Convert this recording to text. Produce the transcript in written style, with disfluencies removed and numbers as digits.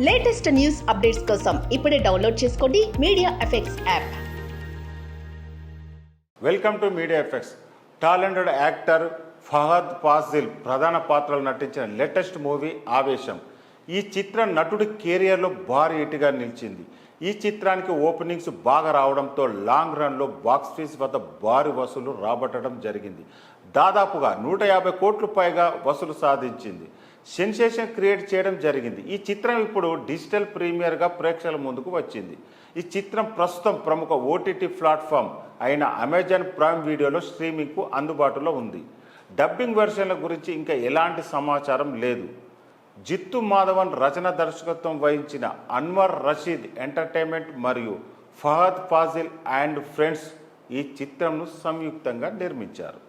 Latest news updates కోసం ఇప్పుడే download చేసుకోండి media effects app. Welcome to media effects. Talented actor Fahadh Faasil ప్రధాన పాత్రలు నటించిన లేటెస్ట్ మూవీ ఆవేశం. ఈ చిత్రం నటుడి కెరియర్లో భారీ హిట్గా నిలిచింది. ఈ చిత్రానికి ఓపెనింగ్స్ బాగా రావడంతో లాంగ్ రన్లో బాక్స్ వద్ద భారీ వసూలు రాబట్టడం జరిగింది. దాదాపుగా 150 కోట్లు పైగా వసూలు సాధించింది. సెన్సేషన్ క్రియేట్ చేయడం జరిగింది. ఈ చిత్రం ఇప్పుడు డిజిటల్ ప్రీమియర్గా ప్రేక్షకుల ముందుకు వచ్చింది. ఈ చిత్రం ప్రస్తుతం ప్రముఖ ఓటీటీ ప్లాట్ఫామ్ అయిన అమెజాన్ ప్రైమ్ వీడియోలో స్ట్రీమింగ్కు అందుబాటులో ఉంది. డబ్బింగ్ వెర్షన్ల గురించి ఇంకా ఎలాంటి సమాచారం లేదు. జిత్తు మాధవన్ రచన దర్శకత్వం వహించిన అన్వర్ రషీద్ ఎంటర్టైన్మెంట్ మరియు ఫహద్ ఫాజిల్ అండ్ ఫ్రెండ్స్ ఈ చిత్రంను సంయుక్తంగా నిర్మించారు.